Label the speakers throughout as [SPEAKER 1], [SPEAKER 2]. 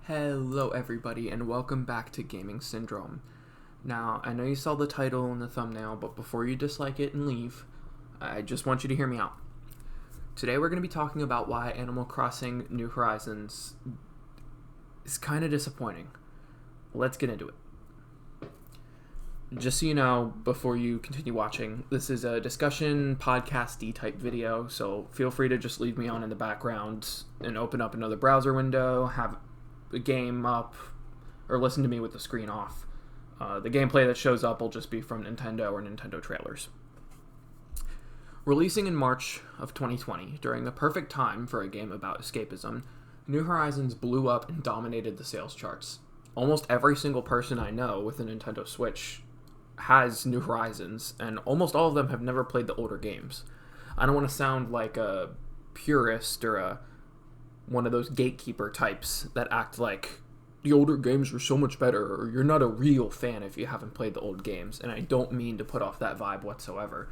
[SPEAKER 1] Hello everybody and welcome back to Gaming Syndrome. Now, I know you saw the title and the thumbnail, but before you dislike it and leave, I just want you to hear me out. Today we're going to be talking about why Animal Crossing New Horizons is kind of disappointing. Let's get into it. Just so you know, before you continue watching, this is a discussion, podcast-y type video, so feel free to just leave me on in the background and open up another browser window, have a game up, or listen to me with the screen off. The gameplay that shows up will just be from Nintendo or Nintendo trailers. Releasing in March of 2020, during the perfect time for a game about escapism, New Horizons blew up and dominated the sales charts. Almost every single person I know with a Nintendo Switch has New Horizons, and almost all of them have never played the older games. I don't want to sound like a purist or one of those gatekeeper types that act like the older games were so much better, or you're not a real fan if you haven't played the old games, and I don't mean to put off that vibe whatsoever.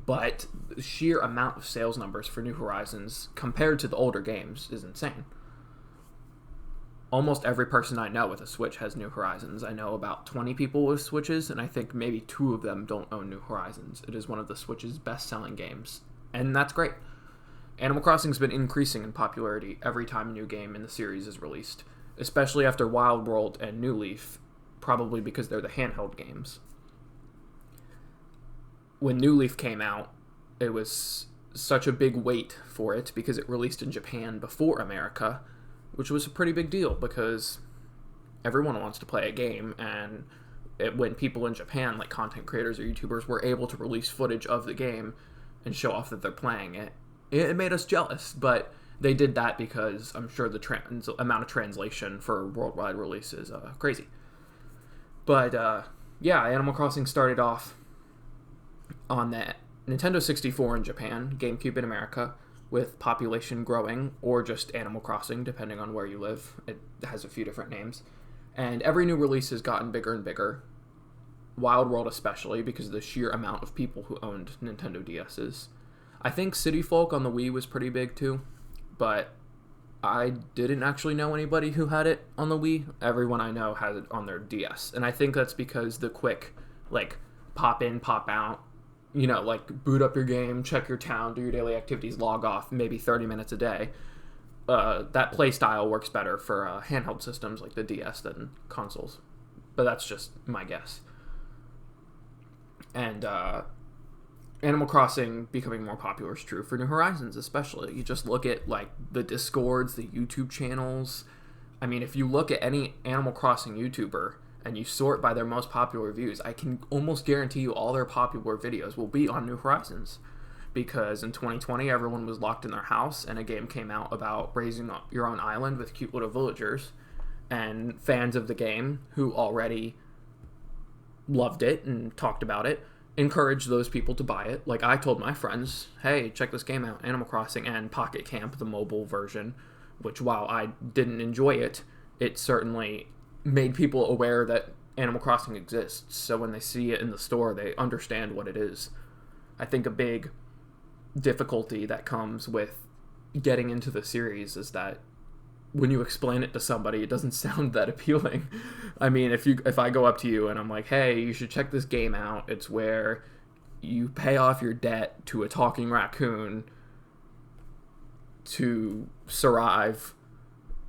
[SPEAKER 1] But the sheer amount of sales numbers for New Horizons compared to the older games is insane. Almost every person I know with a Switch has New Horizons. I know about 20 people with Switches, and I think maybe 2 of them don't own New Horizons. It is one of the Switch's best-selling games, and that's great. Animal Crossing's been increasing in popularity every time a new game in the series is released, especially after Wild World and New Leaf, probably because they're the handheld games. When New Leaf came out, it was such a big wait for it because it released in Japan before America, which was a pretty big deal because everyone wants to play a game, and when people in Japan, like content creators or YouTubers, were able to release footage of the game and show off that they're playing it, it made us jealous. But they did that because I'm sure the amount of translation for worldwide release is crazy. But yeah, Animal Crossing started off on that Nintendo 64 in Japan, GameCube in America, with population growing, or just Animal Crossing, depending on where you live. It has a few different names. And every new release has gotten bigger and bigger. Wild World especially, because of the sheer amount of people who owned Nintendo DSs. I think City Folk on the Wii was pretty big too, but I didn't actually know anybody who had it on the Wii. Everyone I know had it on their DS. And I think that's because the quick, pop in, pop out, boot up your game, check your town, do your daily activities, log off, maybe 30 minutes a day. That play style works better for handheld systems like the DS than consoles. But that's just my guess. And Animal Crossing becoming more popular is true for New Horizons especially. You just look at the Discords, the YouTube channels. I mean, if you look at any Animal Crossing YouTuber and you sort by their most popular views, I can almost guarantee you all their popular videos will be on New Horizons. Because in 2020, everyone was locked in their house, and a game came out about raising up your own island with cute little villagers. And fans of the game, who already loved it and talked about it, encouraged those people to buy it. Like, I told my friends, hey, check this game out, Animal Crossing, and Pocket Camp, the mobile version, which, while I didn't enjoy it, it certainly made people aware that Animal Crossing exists, so when they see it in the store, they understand what it is. I think a big difficulty that comes with getting into the series is that when you explain it to somebody, it doesn't sound that appealing. I mean, if I go up to you and I'm like, hey, you should check this game out, it's where you pay off your debt to a talking raccoon to survive,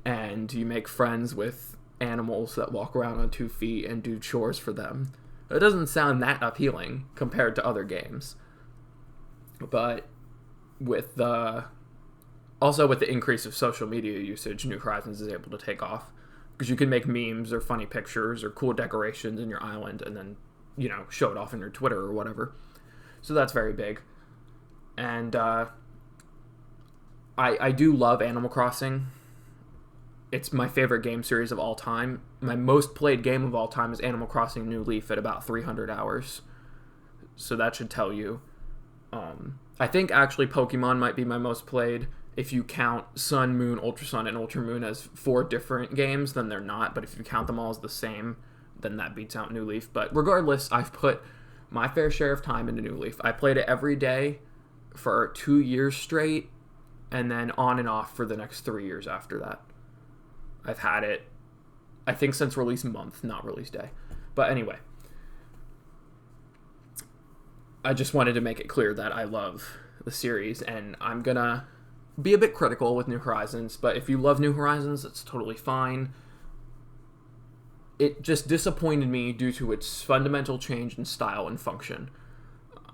[SPEAKER 1] and you make friends with animals that walk around on 2 feet and do chores for them. It doesn't sound that appealing compared to other games. But with the increase of social media usage, New Horizons is able to take off because you can make memes or funny pictures or cool decorations in your island and then, show it off in your Twitter or whatever. So that's very big. And I do love Animal Crossing. It's my favorite game series of all time. My most played game of all time is Animal Crossing New Leaf at about 300 hours. So that should tell you. I think actually Pokemon might be my most played. If you count Sun, Moon, Ultra Sun, and Ultra Moon as 4 different games, then they're not. But if you count them all as the same, then that beats out New Leaf. But regardless, I've put my fair share of time into New Leaf. I played it every day for 2 years straight, and then on and off for the next 3 years after that. I've had it, I think, since release month, not release day. But anyway, I just wanted to make it clear that I love the series, and I'm gonna be a bit critical with New Horizons, but if you love New Horizons, it's totally fine. It just disappointed me due to its fundamental change in style and function.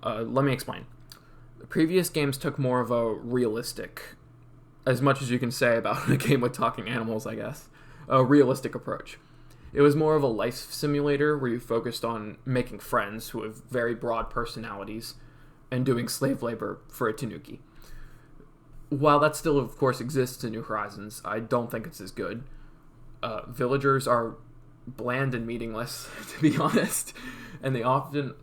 [SPEAKER 1] Let me explain. The previous games took more of a realistic, as much as you can say about a game with talking animals, I guess, a realistic approach. It was more of a life simulator where you focused on making friends who have very broad personalities and doing slave labor for a tanuki. While that still, of course, exists in New Horizons, I don't think it's as good. Villagers are bland and meaningless, to be honest, and they often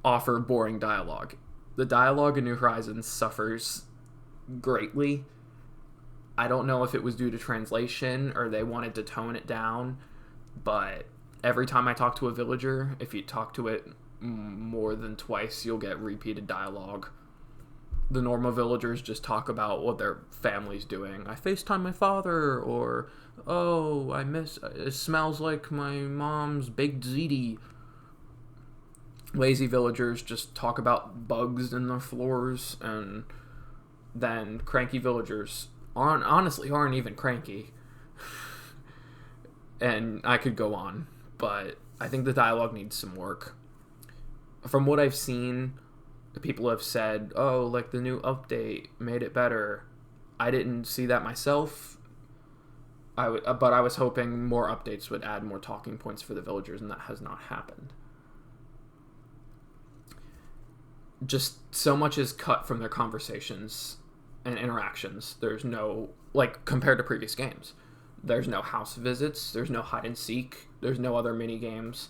[SPEAKER 1] offer boring dialogue. The dialogue in New Horizons suffers greatly. I don't know if it was due to translation or they wanted to tone it down, but every time I talk to a villager, if you talk to it more than twice, you'll get repeated dialogue. The normal villagers just talk about what their family's doing. I FaceTime my father, or, oh, it smells like my mom's baked ziti. Lazy villagers just talk about bugs in their floors, and then cranky villagers aren't even cranky. And I could go on, but I think the dialogue needs some work. From what I've seen, people have said, oh, like the new update made it better. I didn't see that myself, but I was hoping more updates would add more talking points for the villagers, and that has not happened. Just so much is cut from their conversations and interactions. There's no, like, compared to previous games, there's no house visits, there's no hide and seek, there's no other mini games,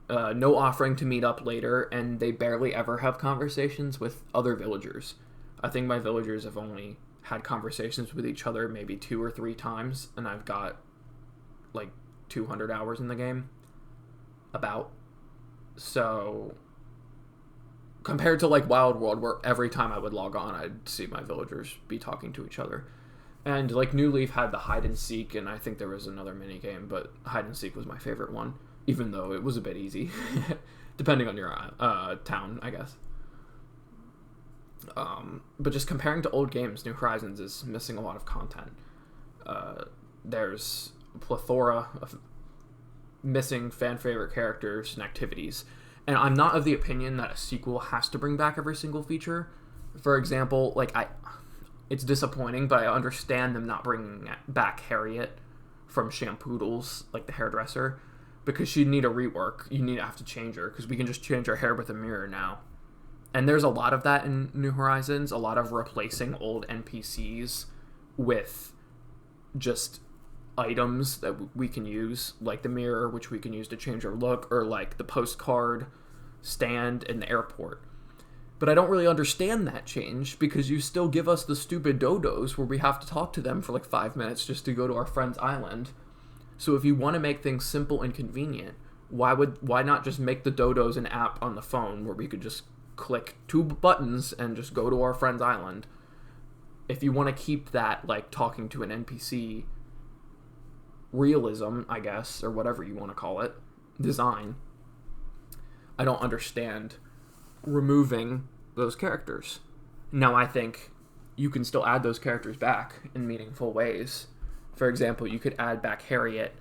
[SPEAKER 1] no offering to meet up later, and they barely ever have conversations with other villagers. I think my villagers have only had conversations with each other maybe 2 or 3 times, and I've got like 200 hours in the game. So compared to like Wild World, where every time I would log on, I'd see my villagers be talking to each other. And like New Leaf had the hide and seek, and I think there was another mini game, but hide and seek was my favorite one, even though it was a bit easy, depending on your town, I guess. But just comparing to old games, New Horizons is missing a lot of content. There's a plethora of missing fan favorite characters and activities. And I'm not of the opinion that a sequel has to bring back every single feature. For example, it's disappointing, but I understand them not bringing back Harriet from Shampoodles, like the hairdresser, because she'd need a rework. You have to change her, because we can just change her hair with a mirror now. And there's a lot of that in New Horizons, a lot of replacing old NPCs with just items that we can use, like the mirror, which we can use to change our look, or like the postcard stand in the airport. But I don't really understand that change, because you still give us the stupid dodos where we have to talk to them for like 5 minutes just to go to our friend's island. So if you want to make things simple and convenient, why not just make the dodos an app on the phone where we could just click 2 buttons and just go to our friend's island? If you want to keep that, like, talking to an NPC realism, I guess, or whatever you want to call it, design, I don't understand removing those characters. Now, I think you can still add those characters back in meaningful ways. For example, you could add back Harriet,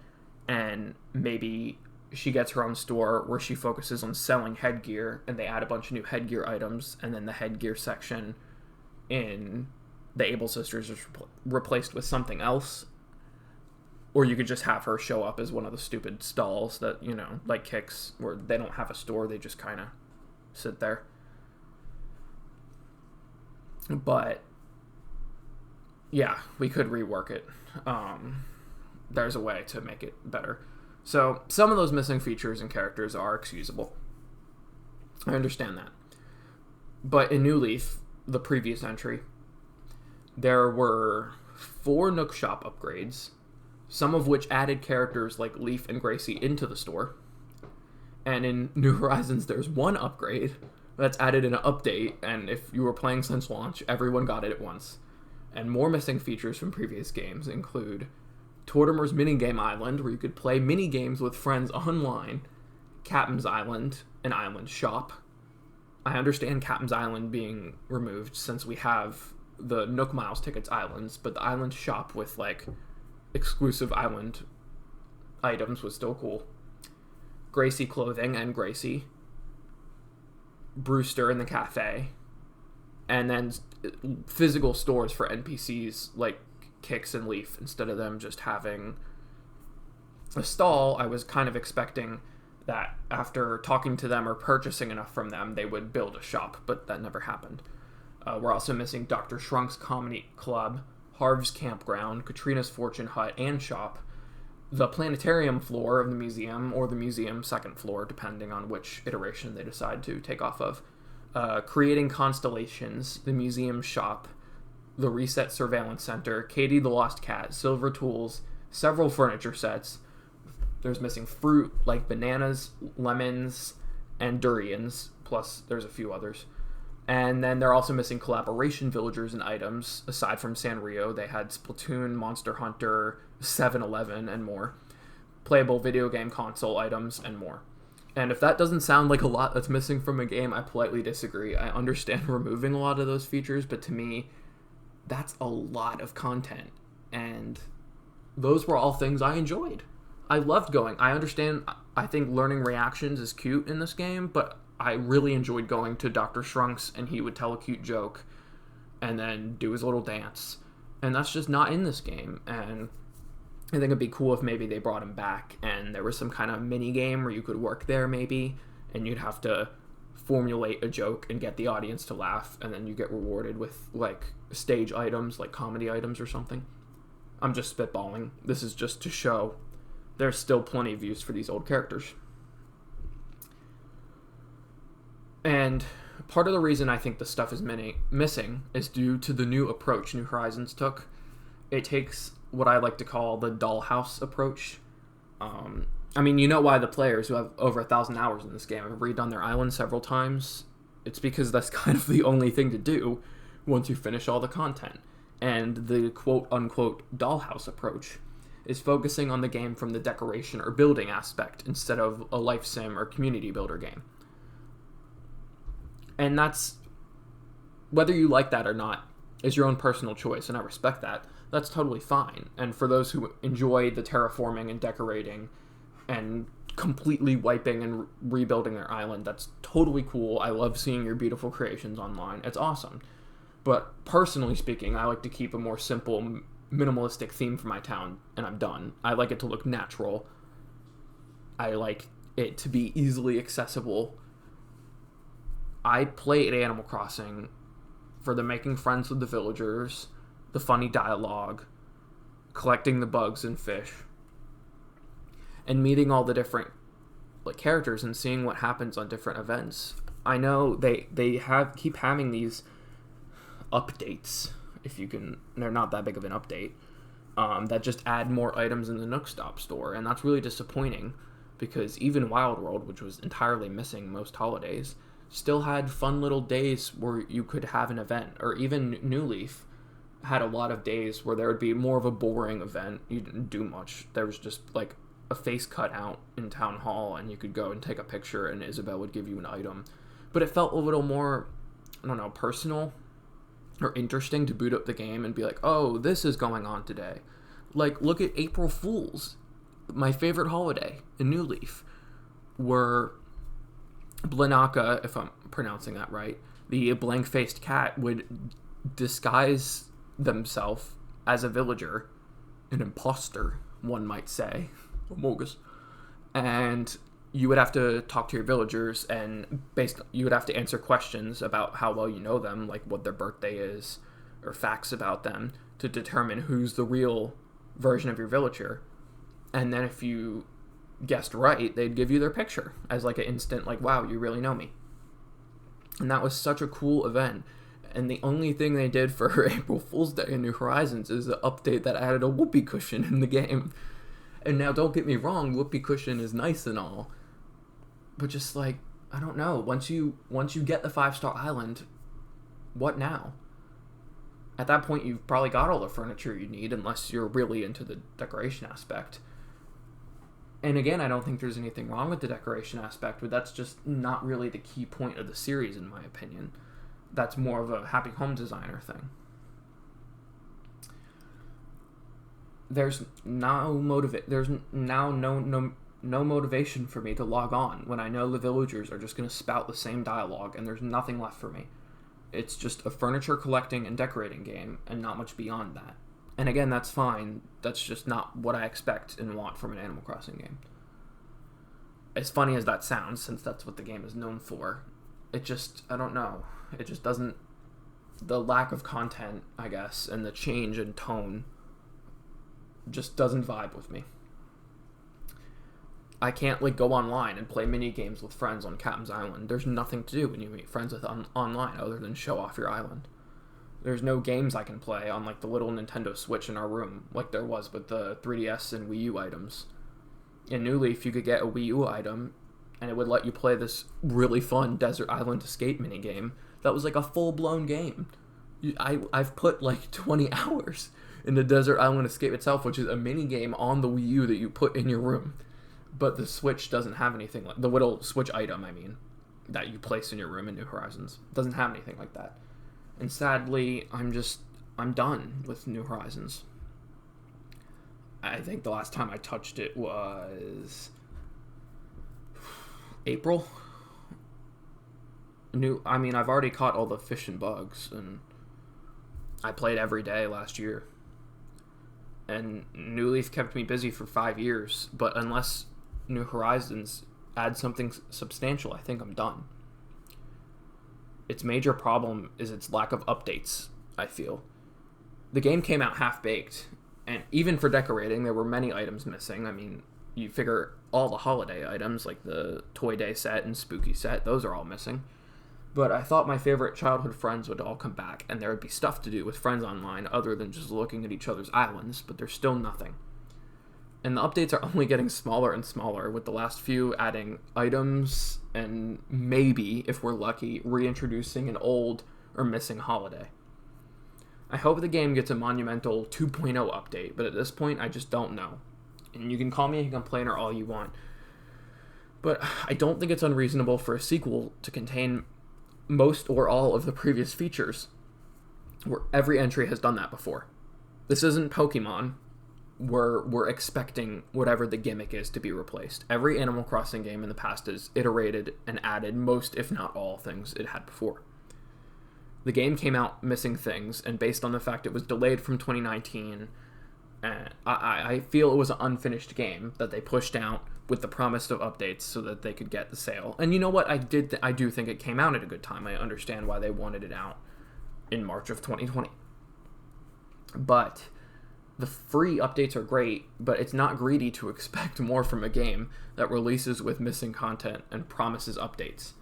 [SPEAKER 1] and maybe she gets her own store where she focuses on selling headgear, and they add a bunch of new headgear items, and then the headgear section in the Able Sisters is replaced with something else. Or you could just have her show up as one of the stupid stalls that, like Kicks, where they don't have a store, they just kind of sit there. But yeah, we could rework it. There's a way to make it better. So some of those missing features and characters are excusable. I understand that. But in New Leaf, the previous entry, there were 4 Nook Shop upgrades, some of which added characters like Leaf and Gracie into the store. And in New Horizons, there's 1 upgrade that's added in an update, and if you were playing since launch, everyone got it at once. And more missing features from previous games include Tortimer's Minigame Island, where you could play minigames with friends online. Captain's Island, an island shop. I understand Captain's Island being removed since we have the Nook Miles tickets islands, but the island shop with, like, exclusive island items was still cool. Gracie Clothing and Gracie. Brewster in the cafe. And then physical stores for NPCs like Kix and Leaf, instead of them just having a stall. I was kind of expecting that after talking to them or purchasing enough from them, they would build a shop, but that never happened. We're also missing Dr. Schrunk's Comedy Club, Harv's Campground, Katrina's Fortune Hut and Shop, the planetarium floor of the museum, or the museum second floor, depending on which iteration they decide to take off of, Creating Constellations, the museum shop, the Reset Surveillance Center, Katie the Lost Cat, Silver Tools, several furniture sets. There's missing fruit like bananas, lemons, and durians, plus there's a few others. And then they're also missing collaboration villagers and items. Aside from Sanrio, they had Splatoon, Monster Hunter, 7-Eleven, and more. Playable video game console items, and more. And if that doesn't sound like a lot that's missing from a game, I politely disagree. I understand removing a lot of those features, but to me, that's a lot of content. And those were all things I enjoyed. I loved going. I understand, I think learning reactions is cute in this game, but I really enjoyed going to Dr. Schrunk's and he would tell a cute joke and then do his little dance. And that's just not in this game. And I think it'd be cool if maybe they brought him back and there was some kind of mini game where you could work there maybe, and you'd have to formulate a joke and get the audience to laugh, and then you get rewarded with like stage items, like comedy items or something. I'm just spitballing. This is just to show there's still plenty of use for these old characters. And part of the reason I think the stuff is missing is due to the new approach New Horizons took. It takes what I like to call the dollhouse approach. I mean, you know why the players who have over 1,000 hours in this game have redone their island several times? It's because that's kind of the only thing to do once you finish all the content. And the quote-unquote dollhouse approach is focusing on the game from the decoration or building aspect instead of a life sim or community builder game. And that's, whether you like that or not, is your own personal choice, and I respect that. That's totally fine. And for those who enjoy the terraforming and decorating and completely wiping and rebuilding their island, that's totally cool. I love seeing your beautiful creations online. It's awesome. But personally speaking, I like to keep a more simple, minimalistic theme for my town, and I'm done. I like it to look natural. I like it to be easily accessible. I played Animal Crossing for the making friends with the villagers, the funny dialogue, collecting the bugs and fish, and meeting all the different characters and seeing what happens on different events. I know they keep having these updates, if you can, they're not that big of an update, that just add more items in the Nook Stop store, and that's really disappointing because even Wild World, which was entirely missing most holidays, still had fun little days where you could have an event. Or even New Leaf had a lot of days where there would be more of a boring event. You didn't do much. There was just like a face cut out in Town Hall and you could go and take a picture and Isabel would give you an item. But it felt a little more, I don't know, personal or interesting to boot up the game and be like, oh, this is going on today. Like, look at April Fools, my favorite holiday in New Leaf, where Blanaka, if I'm pronouncing that right, the blank-faced cat would disguise themselves as a villager, an imposter, one might say, Amogus, and you would have to talk to your villagers, and you would have to answer questions about how well you know them, like what their birthday is, or facts about them, to determine who's the real version of your villager. And then if you guessed right, they'd give you their picture as like an instant, like, wow, you really know me. And that was such a cool event. And the only thing they did for April Fool's Day in New Horizons is the update that added a whoopee cushion in the game. And now, don't get me wrong, whoopee cushion is nice and all, but just like, I don't know, once you get the 5-star island, what now? At that point, you've probably got all the furniture you need, unless you're really into the decoration aspect. And again, I don't think there's anything wrong with the decoration aspect, but that's just not really the key point of the series, in my opinion. That's more of a happy home designer thing. There's now no motivation for me to log on when I know the villagers are just going to spout the same dialogue and there's nothing left for me. It's just a furniture collecting and decorating game and not much beyond that. And again, that's fine. That's just not what I expect and want from an Animal Crossing game. As funny as that sounds, since that's what the game is known for, it just, I don't know. It just doesn't, the lack of content, I guess, and the change in tone just doesn't vibe with me. I can't go online and play mini games with friends on Captain's Island. There's nothing to do when you meet friends with online other than show off your island. There's no games I can play on the little Nintendo Switch in our room like there was with the 3DS and Wii U items. In New Leaf, you could get a Wii U item and it would let you play this really fun Desert Island Escape mini game that was a full-blown game. I've put 20 hours in the Desert Island Escape itself, which is a mini game on the Wii U that you put in your room. But the Switch doesn't have anything the little Switch item, that you place in your room in New Horizons. Doesn't have anything like that. And sadly, I'm done with New Horizons. I think the last time I touched it was April. I've already caught all the fish and bugs, and I played every day last year. And New Leaf kept me busy for 5 years, but unless New Horizons adds something substantial, I think I'm done. Its major problem is its lack of updates, I feel. The game came out half-baked, and even for decorating, there were many items missing. You figure all the holiday items, like the Toy Day set and Spooky set, those are all missing. But I thought my favorite childhood friends would all come back, and there would be stuff to do with friends online other than just looking at each other's islands, but there's still nothing. And the updates are only getting smaller and smaller, with the last few adding items and maybe, if we're lucky, reintroducing an old or missing holiday. I hope the game gets a monumental 2.0 update, but at this point, I just don't know. And you can call me a complainer all you want, but I don't think it's unreasonable for a sequel to contain most or all of the previous features, where every entry has done that before. This isn't Pokemon, where we're expecting whatever the gimmick is to be replaced. Every Animal Crossing game in the past has iterated and added most, if not all, things it had before. The game came out missing things, and based on the fact it was delayed from 2019, I feel it was an unfinished game that they pushed out with the promise of updates so that they could get the sale. And you know what? I do think it came out at a good time. I understand why they wanted it out in March of 2020. But the free updates are great, but it's not greedy to expect more from a game that releases with missing content and promises updates.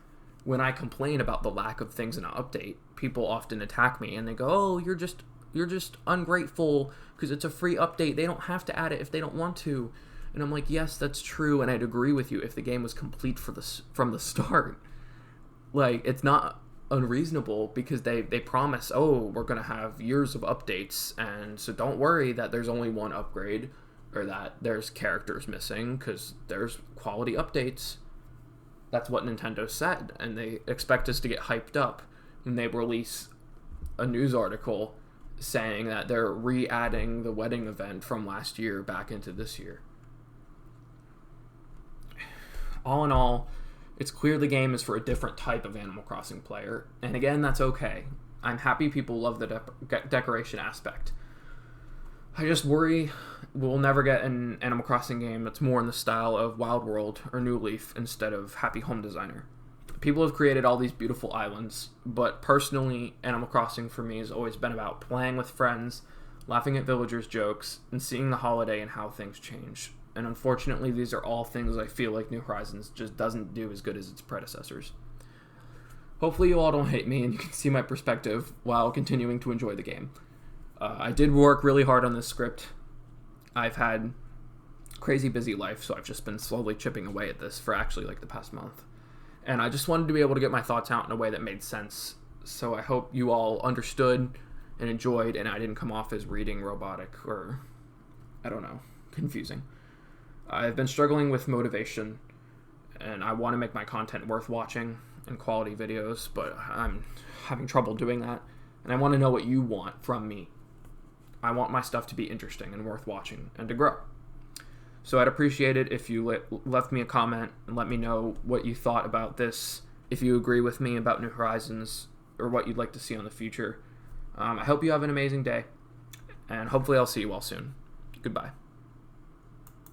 [SPEAKER 1] When I complain about the lack of things in an update, people often attack me and they go, "Oh, you're just ungrateful because it's a free update. They don't have to add it if they don't want to." And I'm like, yes, that's true, and I'd agree with you if the game was complete from the start. It's not unreasonable because they promise, oh, we're going to have years of updates, and so don't worry that there's only one upgrade or that there's characters missing because there's quality updates. That's what Nintendo said, and they expect us to get hyped up when they release a news article saying that they're re-adding the wedding event from last year back into this year. All in all, it's clear the game is for a different type of Animal Crossing player, and again, that's okay. I'm happy people love the decoration aspect. I just worry we'll never get an Animal Crossing game that's more in the style of Wild World or New Leaf instead of Happy Home Designer. People have created all these beautiful islands, but personally, Animal Crossing for me has always been about playing with friends, laughing at villagers' jokes, and seeing the holiday and how things change. And unfortunately, these are all things I feel like New Horizons just doesn't do as good as its predecessors. Hopefully you all don't hate me and you can see my perspective while continuing to enjoy the game. I did work really hard on this script. I've had crazy busy life, so I've just been slowly chipping away at this for actually the past month. And I just wanted to be able to get my thoughts out in a way that made sense. So I hope you all understood and enjoyed, and I didn't come off as reading robotic or, I don't know, confusing. I've been struggling with motivation, and I want to make my content worth watching and quality videos, but I'm having trouble doing that, and I want to know what you want from me. I want my stuff to be interesting and worth watching and to grow. So I'd appreciate it if you left me a comment and let me know what you thought about this, if you agree with me about New Horizons, or what you'd like to see on the future. I hope you have an amazing day, and hopefully I'll see you all soon. Goodbye.